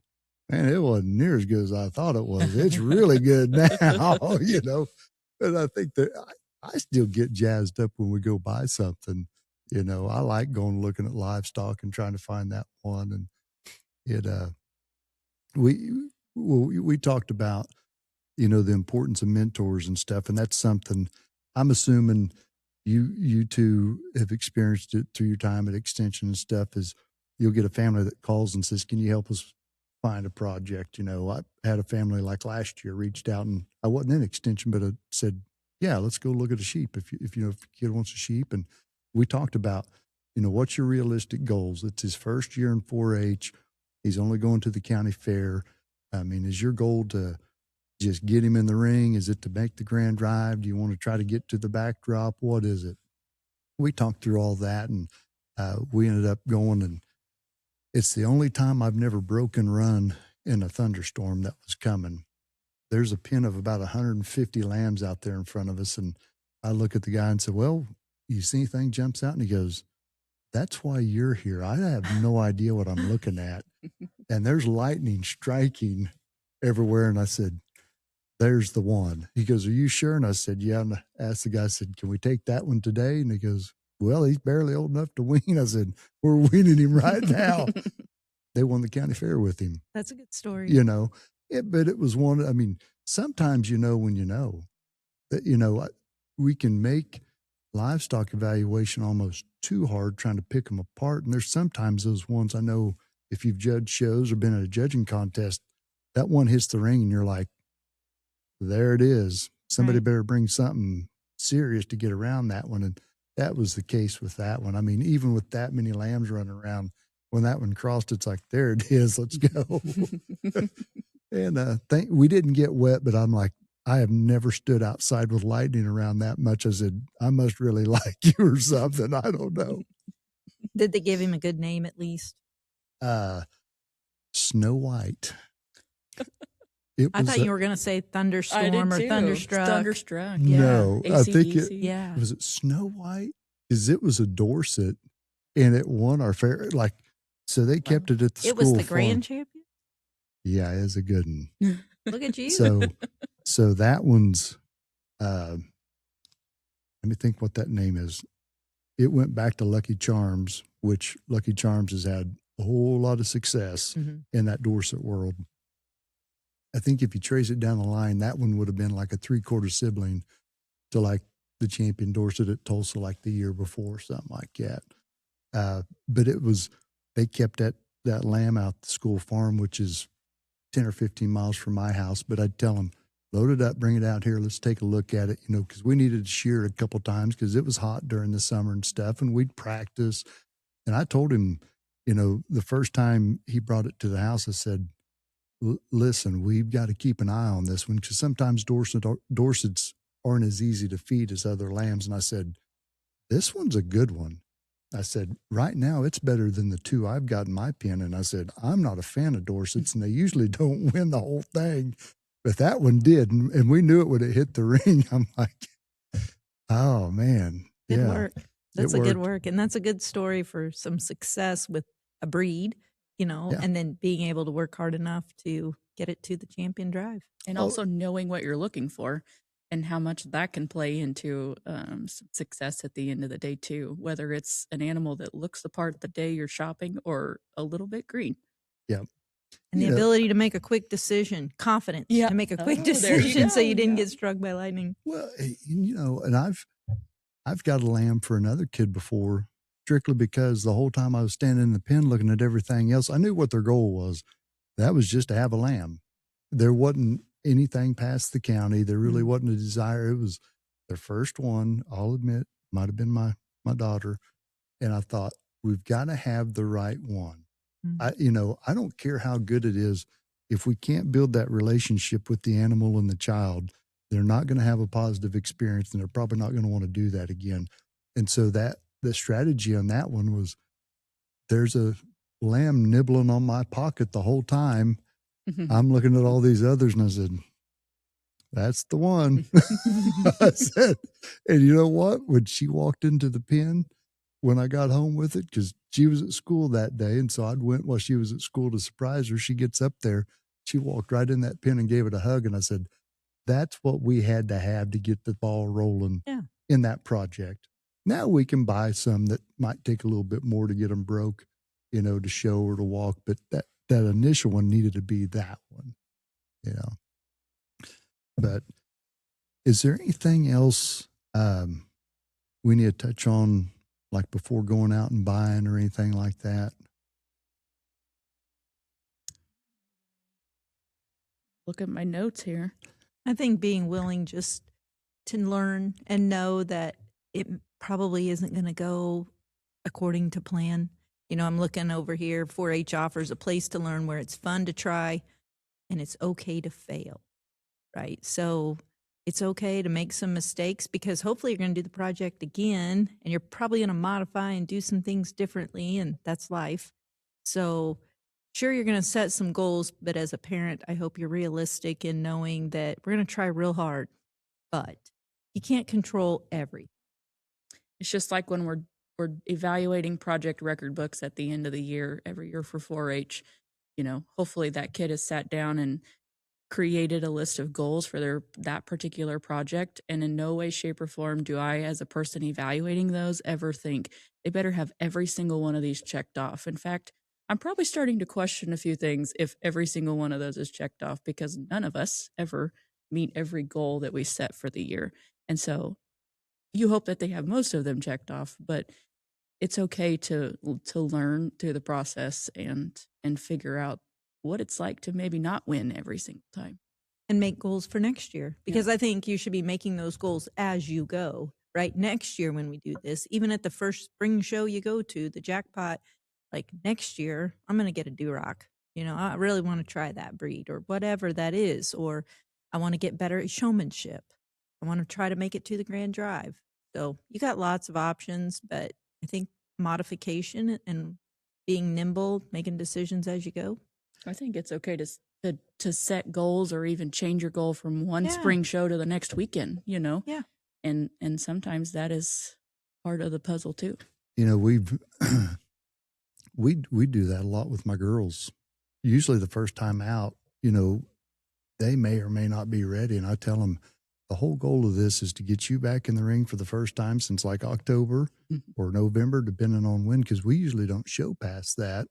S1: man, it wasn't near as good as I thought it was. It's really good now, And I think that I still get jazzed up when we go buy something. I like going looking at livestock and trying to find that one. And we talked about, the importance of mentors and stuff. And that's something I'm assuming you two have experienced it through your time at Extension and stuff, is you'll get a family that calls and says, can you help us find a project? I had a family like last year reached out, and I wasn't in Extension, but I said, yeah, let's go look at a sheep. If your kid wants a sheep. And we talked about, what's your realistic goals? It's his first year in 4-H. He's only going to the county fair. I mean, is your goal to just get him in the ring? Is it to make the grand drive? Do you want to try to get to the backdrop? What is it? We talked through all that, and we ended up going, and it's the only time I've never broken run in a thunderstorm that was coming. There's a pen of about 150 lambs out there in front of us. And I look at the guy and say, well, you see anything jumps out? And he goes, that's why you're here. I have no idea what I'm looking at. And there's lightning striking everywhere. And I said, there's the one. He goes, are you sure? And I said, yeah. And I asked the guy, I said, can we take that one today? And he goes, well, he's barely old enough to wean. I said, we're weaning him right now. They won the county fair with him.
S3: That's a good story.
S1: But it was one, I mean, sometimes when that, we can make livestock evaluation almost too hard trying to pick them apart. And there's sometimes those ones, I know if you've judged shows or been at a judging contest, that one hits the ring and you're like, there it is. Somebody better bring something serious to get around that one. And that was the case with that one. I mean, even with that many lambs running around, when that one crossed, it's like, there it is. Let's go. And we didn't get wet, but I'm like, I have never stood outside with lightning around that much. I said, I must really like you or something. I don't know.
S3: Did they give him a good name at least?
S1: Snow White.
S3: I thought you were going to say Thunderstorm or Thunderstruck.
S2: Thunderstruck.
S3: Yeah.
S1: No, I think
S3: was
S1: it Snow White? Because it was a Dorset, and it won our fair. So they kept it at the school.
S3: It was the grand champion?
S1: Yeah, it was a good one.
S3: Look at you.
S1: So that one's, let me think what that name is. It went back to Lucky Charms, which Lucky Charms has had a whole lot of success in that Dorset world. I think if you trace it down the line, that one would have been like a 3/4 sibling to like the champion Dorset at Tulsa, like the year before, something like that. But they kept that lamb out the school farm, which is 10 or 15 miles from my house. But I'd tell them, load it up, bring it out here. Let's take a look at it, because we needed to shear it a couple times because it was hot during the summer and stuff. And we'd practice. And I told him, the first time he brought it to the house, I said, listen, we've got to keep an eye on this one because sometimes Dorsets aren't as easy to feed as other lambs. And I said, this one's a good one. I said, right now it's better than the two I've got in my pen. And I said, I'm not a fan of Dorsets and they usually don't win the whole thing, but that one did. And we knew it when it hit the ring. I'm like, oh man.
S3: Good work. That's a good work. And that's a good story for some success with a breed, and then being able to work hard enough to get it to the champion drive.
S2: And also knowing what you're looking for and how much that can play into some success at the end of the day too, whether it's an animal that looks the part the day you're shopping or a little bit green.
S1: Yeah.
S3: And the ability to make a quick decision, confidence to make a quick decision so you didn't get struck by lightning.
S1: Well, and I've got a lamb for another kid before, strictly because the whole time I was standing in the pen looking at everything else, I knew what their goal was. That was just to have a lamb. There wasn't anything past the county. There really wasn't a desire. It was their first one. I'll admit, might have been my daughter. And I thought, we've got to have the right one. I don't care how good it is. If we can't build that relationship with the animal and the child, they're not going to have a positive experience and they're probably not going to want to do that again. And so the strategy on that one was, there's a lamb nibbling on my pocket the whole time. I'm looking at all these others and I said, That's the one. I said, and you know what? When she walked into the pen, when I got home with it, because she was at school that day, and so I went while she was at school to surprise her. She gets up there, she walked right in that pen and gave it a hug, and I said, that's what we had to have to get the ball rolling in that project. Now we can buy some that might take a little bit more to get them broke, to show or to walk, but that initial one needed to be that one, But is there anything else we need to touch on, like before going out and buying or anything like that?
S2: Look at my notes here.
S3: I think being willing just to learn and know that it probably isn't going to go according to plan. I'm looking over here. 4-H offers a place to learn where it's fun to try and it's okay to fail, right? So it's okay to make some mistakes because hopefully you're going to do the project again and you're probably going to modify and do some things differently, and that's life. So sure, you're going to set some goals, but as a parent, I hope you're realistic in knowing that we're going to try real hard, but you can't control everything.
S2: It's just like when we're evaluating project record books at the end of the year, every year for 4-H. Hopefully that kid has sat down and created a list of goals for that particular project, and in no way, shape, or form do I, as a person evaluating those, ever think they better have every single one of these checked off. In fact, I'm probably starting to question a few things if every single one of those is checked off, because none of us ever meet every goal that we set for the year. And so you hope that they have most of them checked off, but it's okay to learn through the process and figure out what it's like to maybe not win every single time.
S3: And make goals for next year, because I think you should be making those goals as you go, right? Next year when we do this, even at the first spring show you go to, the jackpot, like next year, I'm going to get a Duroc. I really want to try that breed or whatever that is, or I want to get better at showmanship. I want to try to make it to the Grand Drive. So you got lots of options, but I think modification and being nimble, making decisions as you go.
S2: I think it's okay to set goals or even change your goal from one spring show to the next weekend,
S3: Yeah.
S2: And sometimes that is part of the puzzle too.
S1: We've we do that a lot with my girls. Usually the first time out, they may or may not be ready, and I tell them the whole goal of this is to get you back in the ring for the first time since like October or November, depending on when, because we usually don't show past that.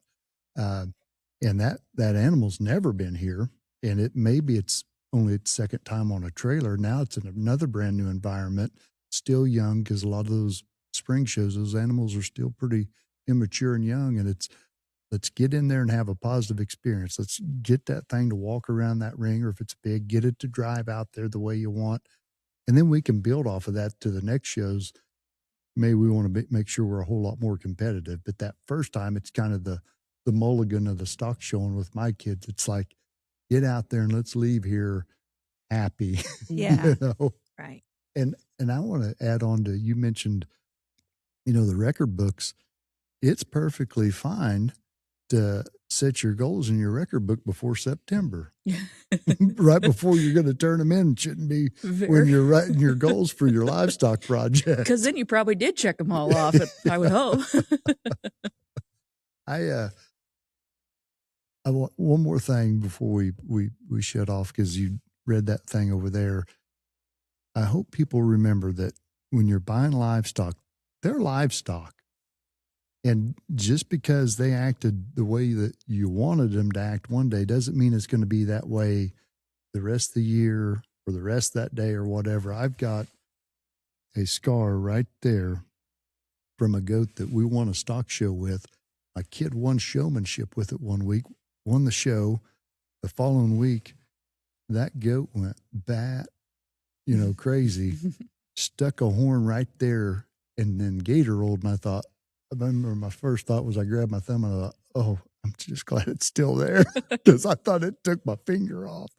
S1: And that animal's never been here, and it's only its second time on a trailer. Now it's in another brand new environment, still young, because a lot of those spring shows, those animals are still pretty immature and young, and let's get in there and have a positive experience. Let's get that thing to walk around that ring, or if it's big, get it to drive out there the way you want. And then we can build off of that to the next shows. Maybe we want to make sure we're a whole lot more competitive. But that first time, it's kind of the mulligan of the stock showing with my kids. It's like, get out there and let's leave here happy.
S3: Yeah. Right.
S1: And I want to add on to, you mentioned, the record books. It's perfectly fine to set your goals in your record book before September, right before you're going to turn them in. It shouldn't be when you're writing your goals for your livestock project.
S2: Because then you probably did check them all off, I would hope.
S1: I want one more thing before we shut off, because you read that thing over there. I hope people remember that when you're buying livestock, they're livestock. And just because they acted the way that you wanted them to act one day doesn't mean it's going to be that way the rest of the year or the rest of that day or whatever. I've got a scar right there from a goat that we won a stock show with. My kid won showmanship with it one week, won the show. The following week, that goat went crazy, stuck a horn right there, and then gator rolled. And I remember my first thought was I grabbed my thumb and I thought, oh, I'm just glad it's still there, because I thought it took my finger off.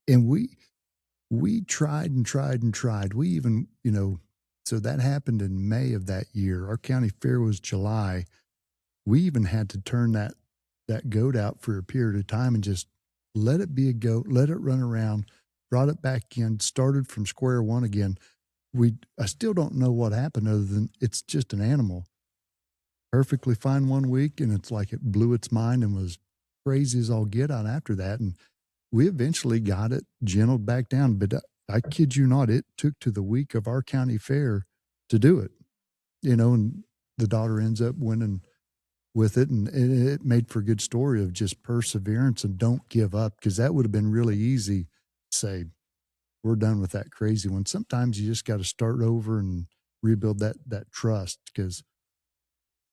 S1: And we tried and tried and tried. We even, so that happened in May of that year. Our county fair was July. We even had to turn that goat out for a period of time and just let it be a goat, let it run around. brought it back in, started from square one again. I still don't know what happened other than it's just an animal. Perfectly fine one week, and it's like it blew its mind and was crazy as all get out after that. And we eventually got it gentled back down. But I kid you not, it took to the week of our county fair to do it, and the daughter ends up winning with it. And it made for a good story of just perseverance and don't give up, because that would have been really easy to say, we're done with that crazy one. Sometimes you just got to start over and rebuild that trust, because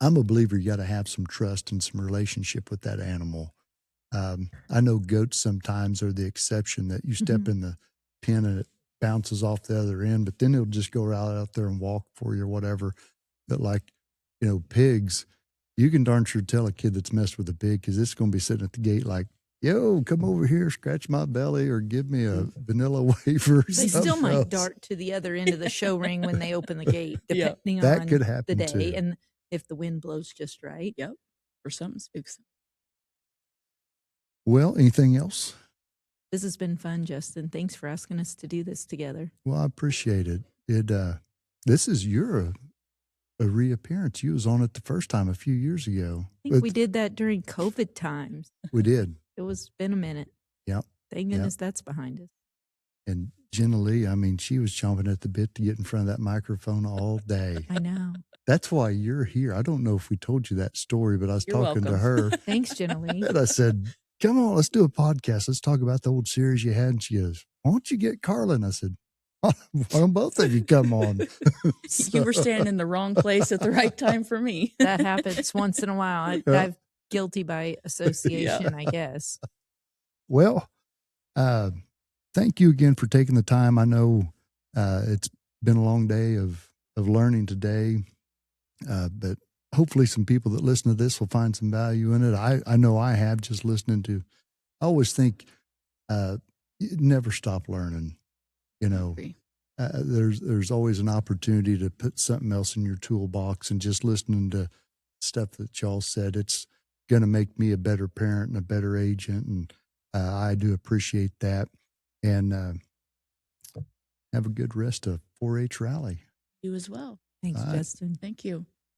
S1: I'm a believer you got to have some trust and some relationship with that animal. I know goats sometimes are the exception, that you step in the pen and it bounces off the other end, but then it'll just go right out there and walk for you or whatever. But like, pigs, you can darn sure tell a kid that's messed with a pig, because it's going to be sitting at the gate like, yo, come over here, scratch my belly, or give me a vanilla wafer.
S3: They still might dart to the other end of the show ring when they open the gate, depending
S1: that
S3: on
S1: could happen
S3: the day
S1: too.
S3: and if the wind blows just right.
S2: Yep. Or something spooks.
S1: Well, anything else?
S3: This has been fun, Justin. Thanks for asking us to do this together.
S1: Well, I appreciate it. This is your a reappearance. You was on it the first time a few years ago.
S3: I think we did that during COVID times.
S1: We did.
S3: It was been a minute.
S1: Yep.
S3: Thank goodness that's behind us.
S1: And Jenilee, I mean, she was chomping at the bit to get in front of that microphone all day.
S3: I know.
S1: That's why you're here. I don't know if we told you that story, but I was talking to her.
S3: Thanks, Jenilee.
S1: And I said, come on, let's do a podcast. Let's talk about the old series you had. And she goes, why don't you get Carla? And I said, why don't both of you come on?
S2: You were standing in the wrong place at the right time for me.
S3: That happens once in a while. I'm guilty by association, I guess.
S1: Well, thank you again for taking the time. I know it's been a long day of learning today, but hopefully some people that listen to this will find some value in it. I know I have, just listening to. I always think you never stop learning. There's always an opportunity to put something else in your toolbox, and just listening to stuff that y'all said, it's going to make me a better parent and a better agent. And I do appreciate that. And have a good rest of 4-H rally.
S2: You as well.
S3: Thanks, Justin.
S2: Thank you.